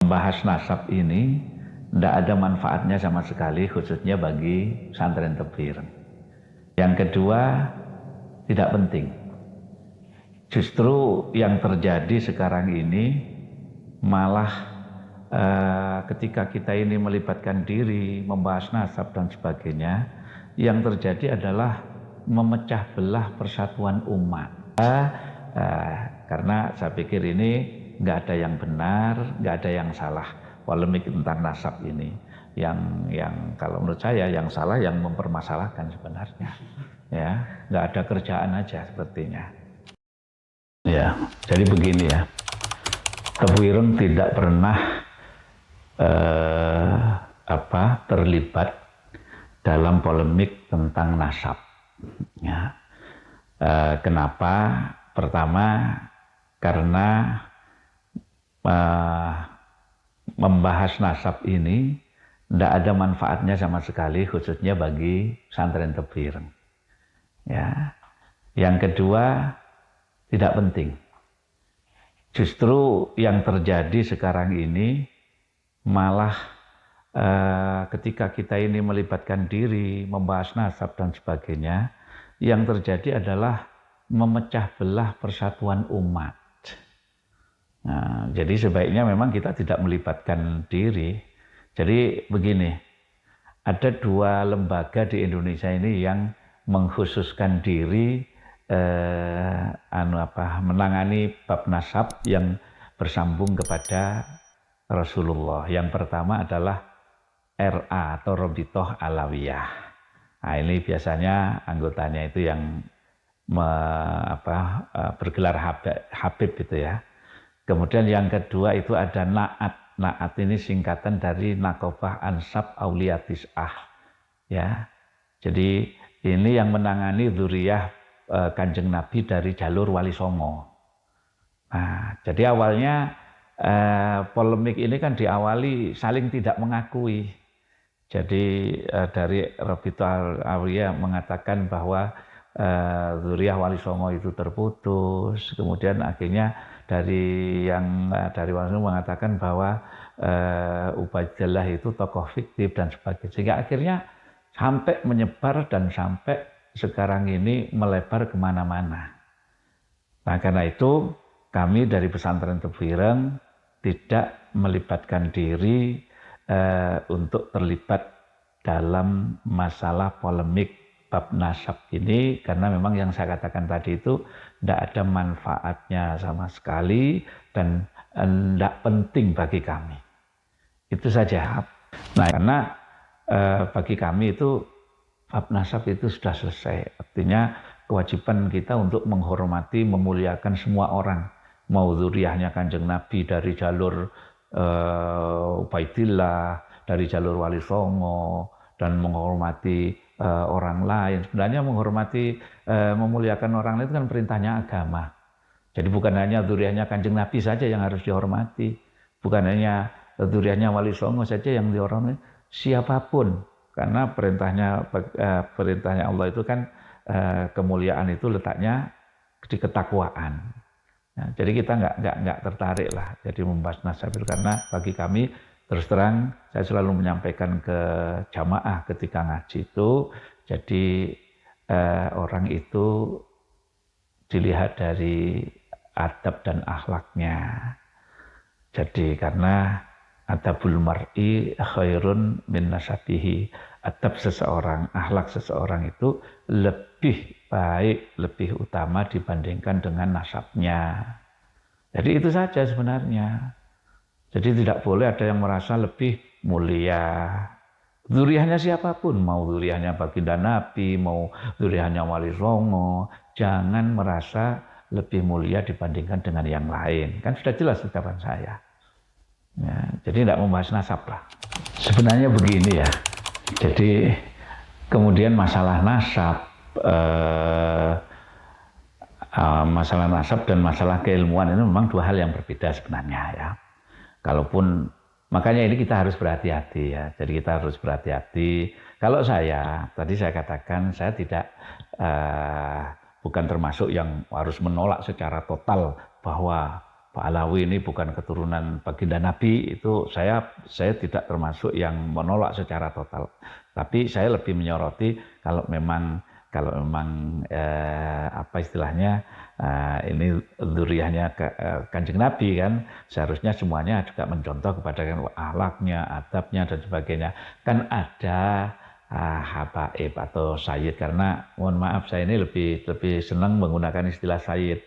membahas nasab ini tidak ada manfaatnya sama sekali, khususnya bagi pesantren tafsir. Yang kedua, tidak penting. Justru yang terjadi sekarang ini malah ketika kita ini melibatkan diri, membahas nasab dan sebagainya, yang terjadi adalah memecah belah persatuan umat. Karena saya pikir ini nggak ada yang benar, nggak ada yang salah polemik tentang nasab ini. Yang kalau menurut saya yang salah yang mempermasalahkan sebenarnya, ya nggak ada kerjaan aja sepertinya. Ya, jadi begini ya, Tafwirun tidak pernah terlibat dalam polemik tentang nasab. Ya. Kenapa? Pertama, karena membahas nasab ini tidak ada manfaatnya sama sekali, khususnya bagi pesantren tafsir. Ya. Yang kedua, tidak penting. Justru yang terjadi sekarang ini malah ketika kita ini melibatkan diri, membahas nasab dan sebagainya, yang terjadi adalah memecah belah persatuan umat. Nah, jadi sebaiknya memang kita tidak melibatkan diri. Jadi begini, ada dua lembaga di Indonesia ini yang mengkhususkan diri menangani bab nasab yang bersambung kepada Rasulullah. Yang pertama adalah RA atau Rabithah Alawiyah. Nah, ini biasanya anggotanya itu yang bergelar Habib itu ya. Kemudian yang kedua itu ada Naat. Naat ini singkatan dari Naqabah Ansab Aulia Tis'ah. Ya. Jadi ini yang menangani dzurriyyah Kanjeng Nabi dari jalur Wali Songo. Nah, jadi awalnya polemik ini kan diawali saling tidak mengakui. Jadi dari Rabithah Alawiyah mengatakan bahwa dzurriyyah Wali Songo itu terputus. Kemudian akhirnya dari Wali Songo mengatakan bahwa Ubaidillah itu tokoh fiktif dan sebagainya. Sehingga akhirnya sampai menyebar dan sampai sekarang ini melebar kemana-mana. Nah, karena itu kami dari pesantren Tafwirun tidak melibatkan diri untuk terlibat dalam masalah polemik bab nasab ini, karena memang yang saya katakan tadi itu tidak ada manfaatnya sama sekali dan tidak penting bagi kami. Itu saja. Nah, karena bagi kami itu bab nasab itu sudah selesai. Artinya kewajiban kita untuk menghormati, memuliakan semua orang. Mau dzurriyyahnya Kanjeng Nabi dari jalur Ubaidillah, dari jalur Wali Songo, dan menghormati orang lain. Sebenarnya menghormati, memuliakan orang lain itu kan perintahnya agama. Jadi bukan hanya dzurriyyahnya Kanjeng Nabi saja yang harus dihormati. Bukan hanya dzurriyyahnya Wali Songo saja yang dihormati. Siapapun. Karena perintahnya Allah itu kan kemuliaan itu letaknya di ketakwaan. Nah, jadi kita nggak tertarik lah jadi membahas nasab itu, karena bagi kami terus terang saya selalu menyampaikan ke jamaah ketika ngaji itu, jadi orang itu dilihat dari adab dan akhlaknya. Jadi karena adabul mar'i khairun min nasabihi. Adab seseorang, akhlak seseorang itu lebih baik, lebih utama dibandingkan dengan nasabnya. Jadi itu saja sebenarnya. Jadi tidak boleh ada yang merasa lebih mulia. Dzurriyyahnya siapapun, mau dzurriyyahnya baginda Nabi, mau dzurriyyahnya Wali Songo, jangan merasa lebih mulia dibandingkan dengan yang lain. Kan sudah jelas ucapan saya. Ya, jadi tidak membahas nasab lah. Sebenarnya begini ya. Jadi kemudian masalah nasab dan masalah keilmuan ini memang dua hal yang berbeda sebenarnya ya. Kalaupun makanya ini kita harus berhati-hati ya. Jadi kita harus berhati-hati. Kalau tadi saya katakan saya tidak bukan termasuk yang harus menolak secara total bahwa Pak Alawi ini bukan keturunan baginda Nabi, itu saya tidak termasuk yang menolak secara total. Tapi saya lebih menyoroti kalau memang apa istilahnya, ini dzurriyyahnya Kanjeng Nabi kan, seharusnya semuanya juga mencontoh kepada akhlaknya, adabnya dan sebagainya. Kan ada habaib atau sayyid, karena mohon maaf saya ini lebih senang menggunakan istilah sayyid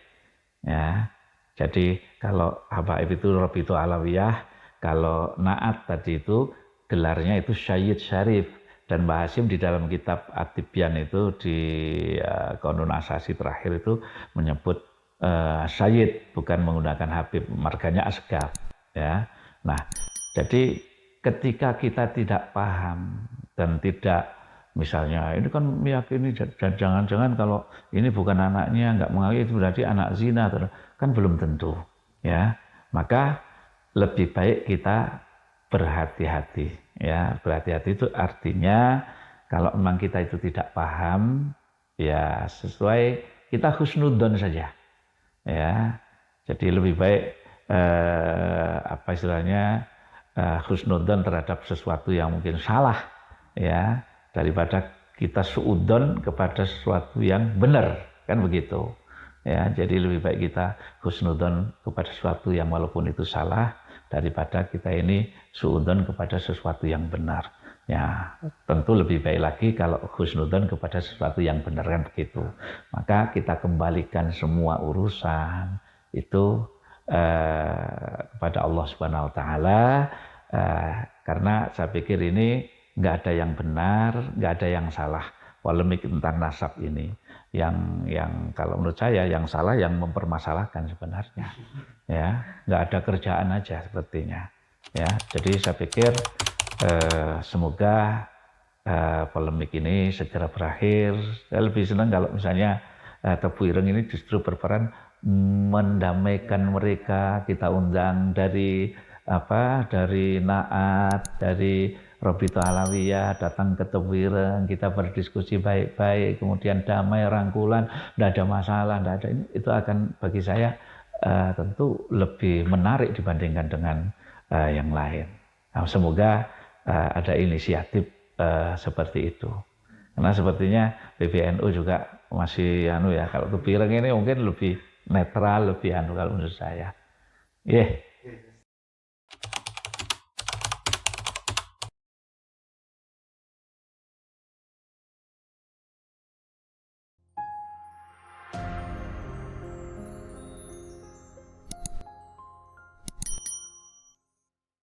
ya. Jadi kalau habaib itu Rabithah Alawiyah, kalau naat tadi itu gelarnya itu Sayyid Syarif. Dan Mbah Hasyim di dalam kitab At-Tibyan itu di Qanun Asasi terakhir itu menyebut Sayyid, bukan menggunakan Habib, marganya Asgaf ya. Nah, jadi ketika kita tidak paham dan tidak, misalnya ini kan meyakini jangan-jangan kalau ini bukan anaknya, nggak mengakui itu berarti anak zina, kan belum tentu ya. Maka lebih baik kita berhati-hati ya. Berhati-hati itu artinya kalau memang kita itu tidak paham ya, sesuai kita husnudzon saja ya. Jadi lebih baik apa istilahnya, husnudzon terhadap sesuatu yang mungkin salah ya, daripada kita suudzon kepada sesuatu yang benar, kan begitu ya. Jadi lebih baik kita husnudzon kepada sesuatu yang walaupun itu salah, daripada kita ini suudzon kepada sesuatu yang benar ya. Tentu lebih baik lagi kalau husnudzon kepada sesuatu yang benar, kan begitu. Maka kita kembalikan semua urusan itu kepada Allah Subhanahu wa taala, karena saya pikir ini nggak ada yang benar, nggak ada yang salah. Polemik tentang nasab ini, yang kalau menurut saya yang salah yang mempermasalahkan sebenarnya ya, nggak ada kerjaan aja sepertinya ya. Jadi saya pikir semoga polemik ini segera berakhir. Saya lebih senang kalau misalnya Tebu Ireng ini justru berperan mendamaikan mereka. Kita undang dari Naat, dari Rabithah Alawiyah datang ke Tebu Ireng, kita berdiskusi baik-baik, kemudian damai, rangkulan, tidak ada masalah, tidak ada ini, itu akan bagi saya tentu lebih menarik dibandingkan dengan yang lain. Nah, semoga ada inisiatif seperti itu. Karena sepertinya PBNU juga masih ya, kalau Tebu Ireng ini mungkin lebih netral, lebih kalau menurut saya.